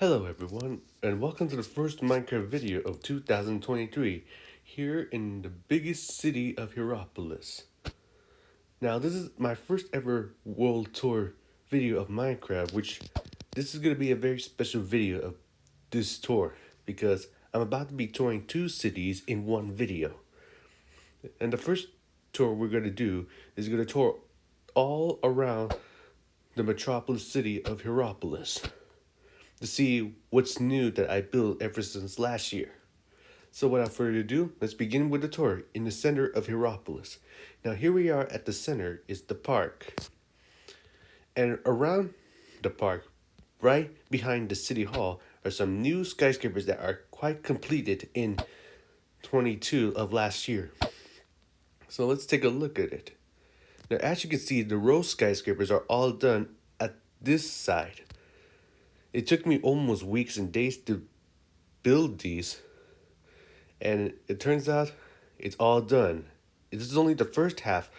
Hello everyone, and welcome to the first Minecraft video of 2023, here in the biggest city of Heropolis. Now this is my first ever world tour video of Minecraft, which this is going to be a very special video of this tour, because I'm about to be touring two cities in one video. And the first tour we're going to do is going to tour all around the metropolis city of Heropolis to see what's new that I built ever since last year. So without further ado, let's begin with the tour in the center of Heropolis. Now here we are at the center is the park. And around the park, right behind the city hall, are some new skyscrapers that are quite completed in 22 of last year. So let's take a look at it. Now as you can see, the row skyscrapers are all done at this side. It took me almost weeks and days to build these, and it turns out it's all done. This is only the first half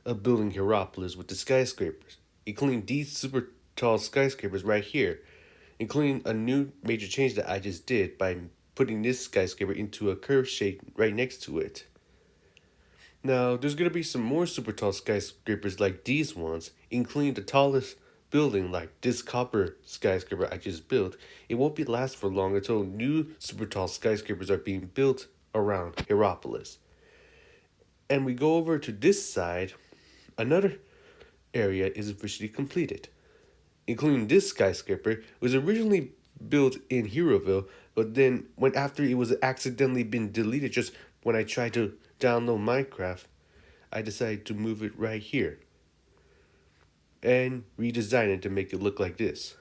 of building Heropolis with the skyscrapers, including these super tall skyscrapers right here, including a new major change that I just did by putting this skyscraper into a curved shape right next to it. Now, there's going to be some more super tall skyscrapers like these ones, including the tallest building like this copper skyscraper I just built. It won't be last for long until new super tall skyscrapers are being built around Heropolis. And we go over to this side, another area is officially completed, including this skyscraper. It was originally built in Heroville, but then when after it was accidentally been deleted just when I tried to download Minecraft, I decided to move it right here and redesign it to make it look like this.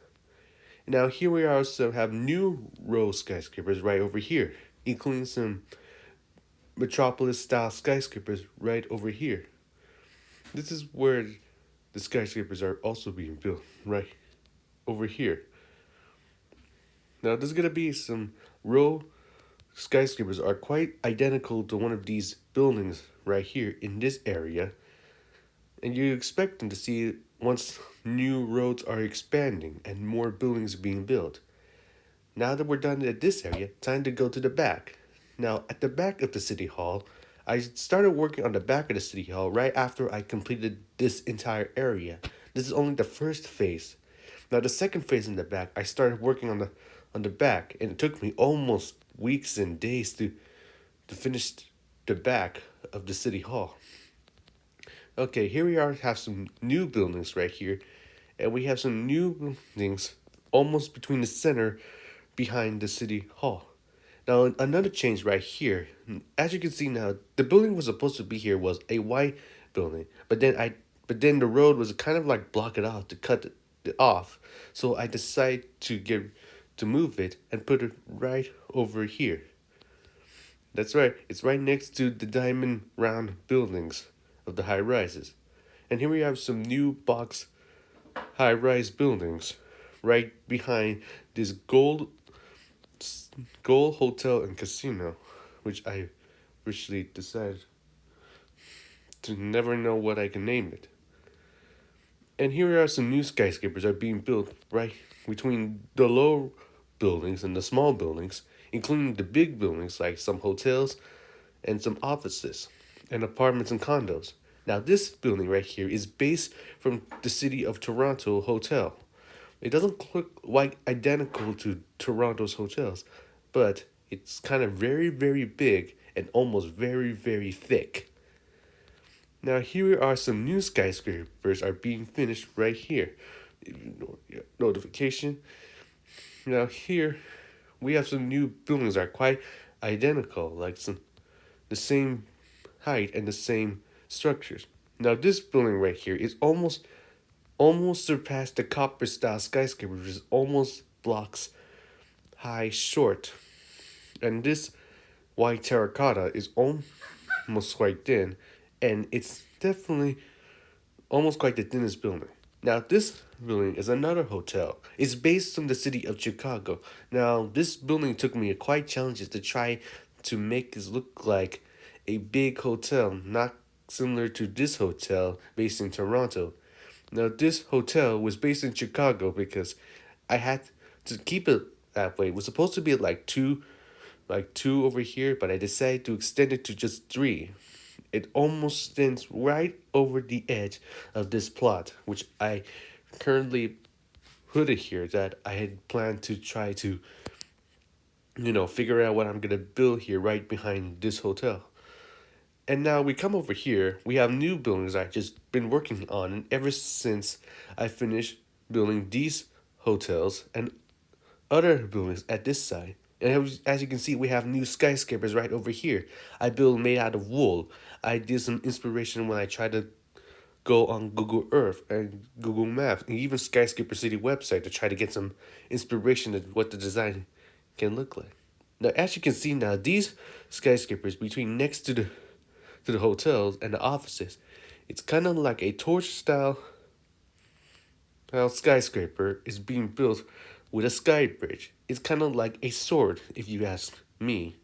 Now here we also have new row skyscrapers right over here, including some metropolis style skyscrapers right over here. This is where the skyscrapers are also being built, right over here. Now there's gonna be some row skyscrapers are quite identical to one of these buildings right here in this area, and you expect them to see once new roads are expanding and more buildings are being built. Now that we're done at this area, time to go to the back. Now at the back of the city hall, I started working on the back of the city hall right after I completed this entire area. This is only the first phase. Now the second phase in the back, I started working on the back, and it took me almost weeks and days to finish the back of the city hall. Okay, here we are, have some new buildings right here, and we have some new buildings almost between the center behind the city hall. Now another change right here, as you can see now, the building was supposed to be here was a white building, but then the road was kind of like block it off to cut it off. So I decided to move it and put it right over here. That's right, it's right next to the diamond round buildings of the high rises. And here we have some new box high rise buildings right behind this gold hotel and casino, which I officially decided to never know what I can name it. And here are some new skyscrapers are being built right between the low buildings and the small buildings, including the big buildings like some hotels and some offices and apartments and condos. Now this building right here is based from the city of Toronto Hotel. It doesn't look like identical to Toronto's hotels, but it's kind of very, very big and almost very, very thick. Now here are some new skyscrapers are being finished right here. Notification. Now here we have some new buildings that are quite identical, like the same height and the same structures. Now this building right here is almost surpassed the copper style skyscraper, which is almost blocks high short. And this white terracotta is almost quite thin, and it's definitely almost quite the thinnest building. Now this building is another hotel. It's based on the city of Chicago. Now this building took me quite challenges to try to make this look like a big hotel, not similar to this hotel based in Toronto. Now this hotel was based in Chicago because I had to keep it that way. It was supposed to be like two over here, but I decided to extend it to just three. It almost stands right over the edge of this plot, which I currently put it here that I had planned to try to, figure out what I'm gonna build here right behind this hotel. And now we come over here, we have new buildings I've just been working on, and ever since I finished building these hotels and other buildings at this side. And as you can see, we have new skyscrapers right over here. I built made out of wool. I did some inspiration when I tried to go on Google Earth and Google Maps and even Skyscraper City website to try to get some inspiration of what the design can look like. Now, as you can see now, these skyscrapers between next to the hotels and the offices, it's kind of like a torch style skyscraper is being built with a sky bridge. It's kind of like a sword, if you ask me.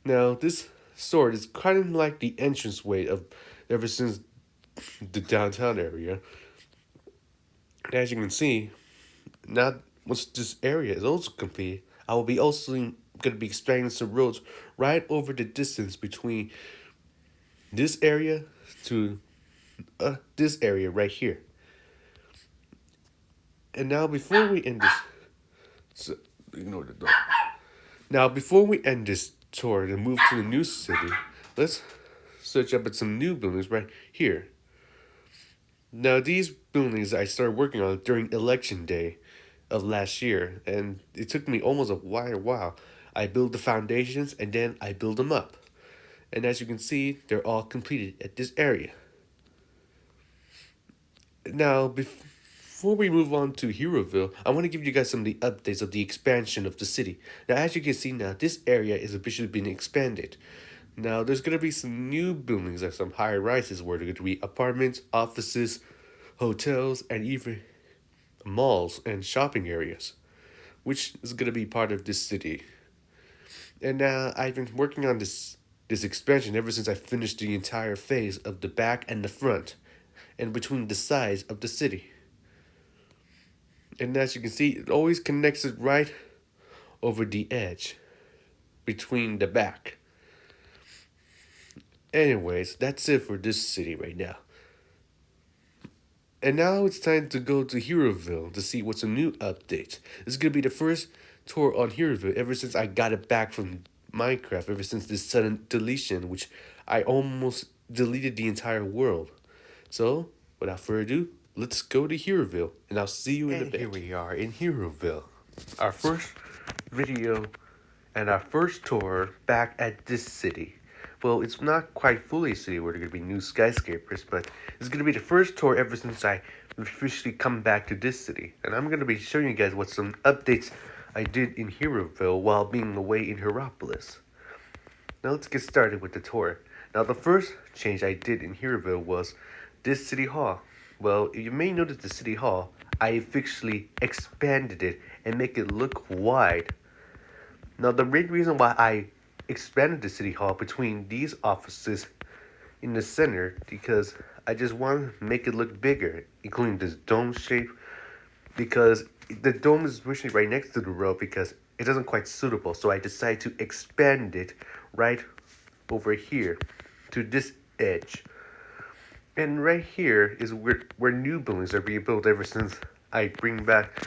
Now, this sword is kind of like the entranceway of ever since the downtown area. And as you can see, now once this area is also complete, I will be also going to be expanding some roads right over the distance between this area to this area right here. And now before we end this, so, ignore the dog. Now before we end this tour and move to the new city, let's search up at some new buildings right here. Now these buildings I started working on during election day of last year, and it took me almost a while. I built the foundations and then I build them up. And as you can see, they're all completed at this area. Now, before we move on to Heroville, I want to give you guys some of the updates of the expansion of the city. Now, as you can see now, this area is officially being expanded. Now, there's going to be some new buildings, like some higher rises where there are going to be apartments, offices, hotels, and even malls and shopping areas, which is going to be part of this city. And now I've been working on this expansion ever since I finished the entire phase of the back and the front, and between the sides of the city. And as you can see, it always connects it right over the edge between the back. Anyways, that's it for this city right now. And now it's time to go to Heroville to see what's some new updates. This is going to be the first tour on Heroville ever since I got it back from Minecraft, ever since this sudden deletion, which I almost deleted the entire world. So, without further ado, let's go to Heroville, and I'll see you in a bit. Here we are in Heroville. Our first video and our first tour back at this city. Well, it's not quite fully a city where there are going to be new skyscrapers, but it's going to be the first tour ever since I officially come back to this city. And I'm going to be showing you guys what some updates I did in Heroville while being away in Heropolis. Now let's get started with the tour. Now the first change I did in Heroville was this city hall. Well, you may notice the city hall, I officially expanded it and make it look wide. Now the main reason why I expanded the city hall between these offices in the center, because I just want to make it look bigger, including this dome shape, because the dome is originally right next to the road because it doesn't quite suitable. So I decided to expand it right over here to this edge. And right here is where new buildings are being built ever since I bring back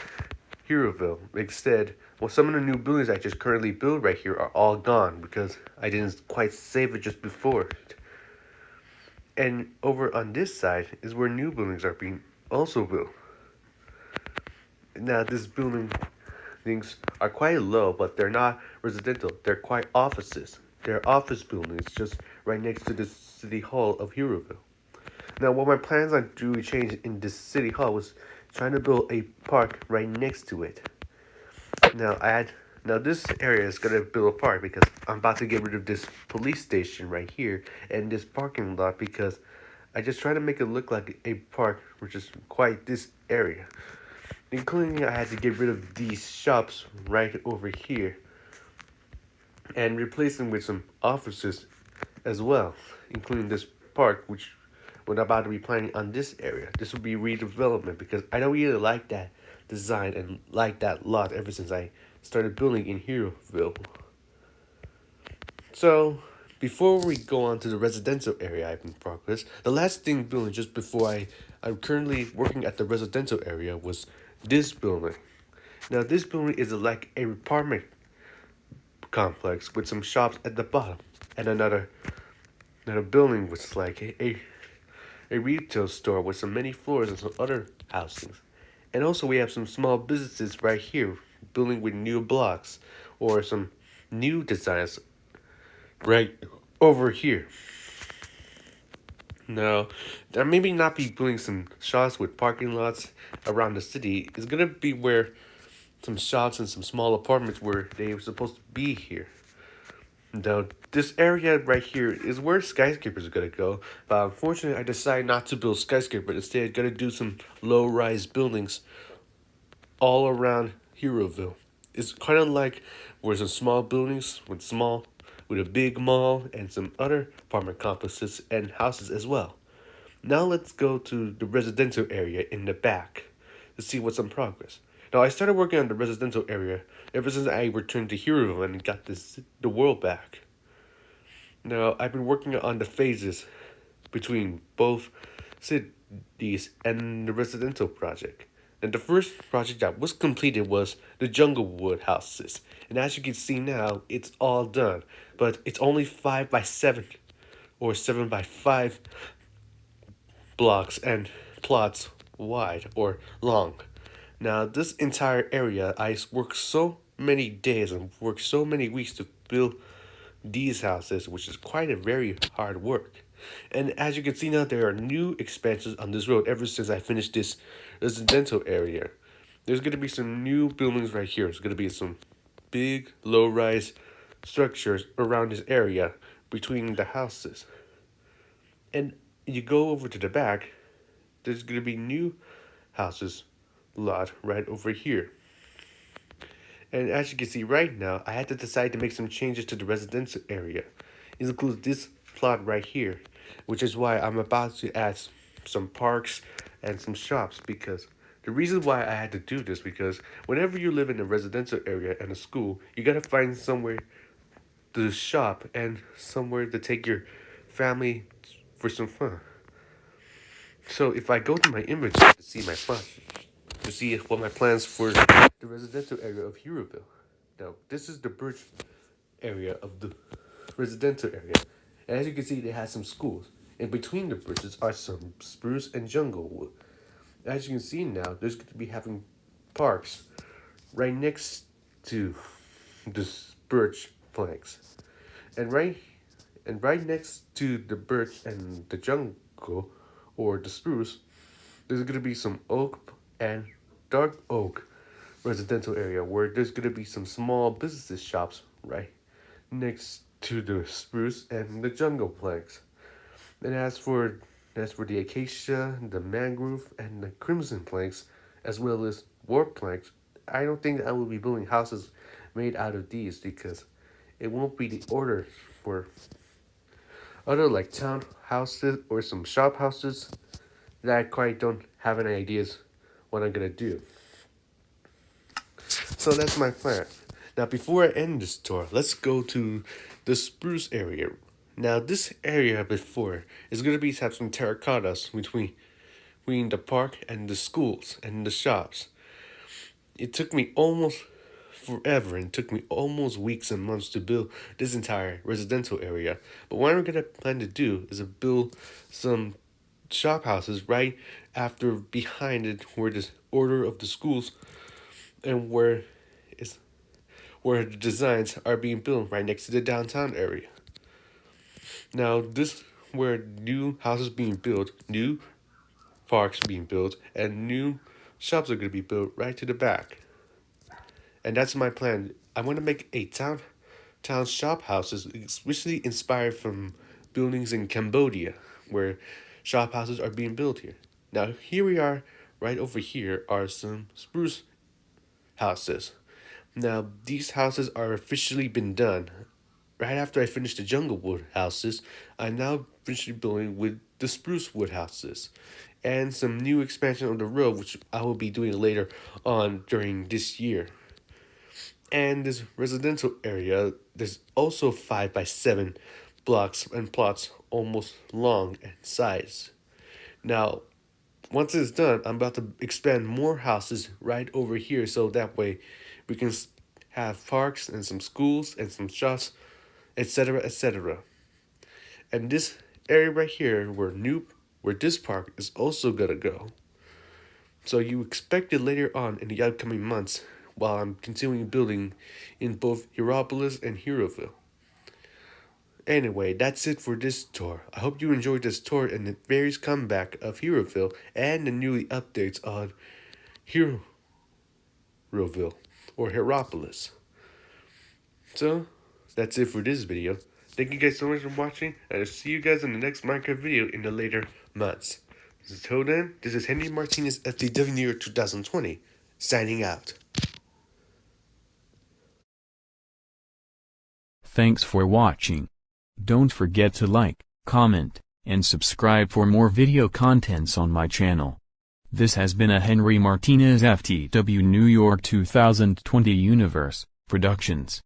Heroville. Instead, well, some of the new buildings I just currently build right here are all gone because I didn't quite save it just before. And over on this side is where new buildings are being also built. Now, this building things are quite low, but they're not residential. They're quite offices. They're office buildings just right next to the city hall of Heroville. Now, what my plans on doing change in this city hall was trying to build a park right next to it. Now this area is gonna build a park because I'm about to get rid of this police station right here and this parking lot because I just try to make it look like a park, which is quite this area. Including I had to get rid of these shops right over here and replace them with some offices as well, including this park, which we're about to be planning on this area. This will be redevelopment because I don't really like that design and liked that lot ever since I started building in Heroville. So, before we go on to the residential area I've in progress, the last thing building just before I'm currently working at the residential area was this building. Now, this building is like a apartment complex with some shops at the bottom and another building with like a retail store with some many floors and some other housings. And also we have some small businesses right here, building with new blocks or some new designs right over here. Now, there maybe not be building some shops with parking lots around the city. It's gonna be where some shops and some small apartments where they were supposed to be here. Now, this area right here is where skyscrapers are gonna go, but unfortunately, I decided not to build skyscrapers. Instead, gonna do some low-rise buildings all around Heroville. It's kind of like where some small buildings with a big mall and some other apartment complexes and houses as well. Now let's go to the residential area in the back to see what's in progress. Now I started working on the residential area ever since I returned to Heroville and got the world back. Now I've been working on the phases between both cities and the residential project. And the first project that was completed was the Junglewood houses. And as you can see now, it's all done. But it's only 5 by 7 or 7 by 5 blocks and plots wide or long. Now, this entire area, I worked so many days and worked so many weeks to build these houses, which is quite a very hard work. And as you can see now, there are new expansions on this road ever since I finished this residential area. There's going to be some new buildings right here. There's going to be some big low-rise structures around this area between the houses. And you go over to the back, there's going to be new houses lot right over here. And as you can see right now, I had to decide to make some changes to the residential area. It includes this plot right here, which is why I'm about to add some parks and some shops, because the reason why I had to do this because whenever you live in a residential area and a school, you gotta find somewhere to shop and somewhere to take your family for some fun. So if I go to my inventory to see my plan, to see what my plans for the residential area of Heroville. Now this is the bridge area of the residential area. And as you can see, they have some schools. In between the bridges are some spruce and jungle wood. As you can see now, there's going to be having parks right next to the birch planks. And right next to the birch and the jungle or the spruce, there's going to be some oak and dark oak residential area where there's going to be some small businesses shops right next to the spruce and the jungle planks. And as for the acacia, the mangrove, and the crimson planks, as well as war planks, I don't think I will be building houses made out of these because it won't be the order for other like town houses or some shop houses that I quite don't have any ideas what I'm gonna do. So that's my plan. Now, before I end this tour, let's go to the spruce area. Now, this area before is going to be have some terracottas between the park and the schools and the shops. It took me almost forever and took me almost weeks and months to build this entire residential area. But what I'm going to plan to do is to build some shop houses right after behind it where the order of the schools and is where the designs are being built right next to the downtown area. Now, this where new houses being built, new parks being built, and new shops are going to be built right to the back. And that's my plan. I want to make a town shop houses, especially inspired from buildings in Cambodia, where shop houses are being built here. Now, here we are, right over here are some spruce houses. Now, these houses are officially been done. Right after I finished the jungle wood houses, I'm now officially building with the spruce wood houses. and some new expansion of the road, which I will be doing later on during this year. And this residential area, there's also 5 by 7 blocks and plots almost long and size. Now, once it's done, I'm about to expand more houses right over here so that way we can have parks and some schools and some shops, etc., etc. And this area right here where this park is also gonna go. So you expect it later on in the upcoming months while I'm continuing building in both Heropolis and Heroville. Anyway, that's it for this tour. I hope you enjoyed this tour and the various comeback of Heroville and the newly updates on Heroville or Heropolis. So, that's it for this video. Thank you guys so much for watching, and I'll see you guys in the next Minecraft video in the later months. Until then, this is Henry Martinez FTW New Year 2020, signing out. Thanks for watching. Don't forget to like, comment, and subscribe for more video contents on my channel. This has been a Henry Martinez FTW New York 2020 Universe Productions.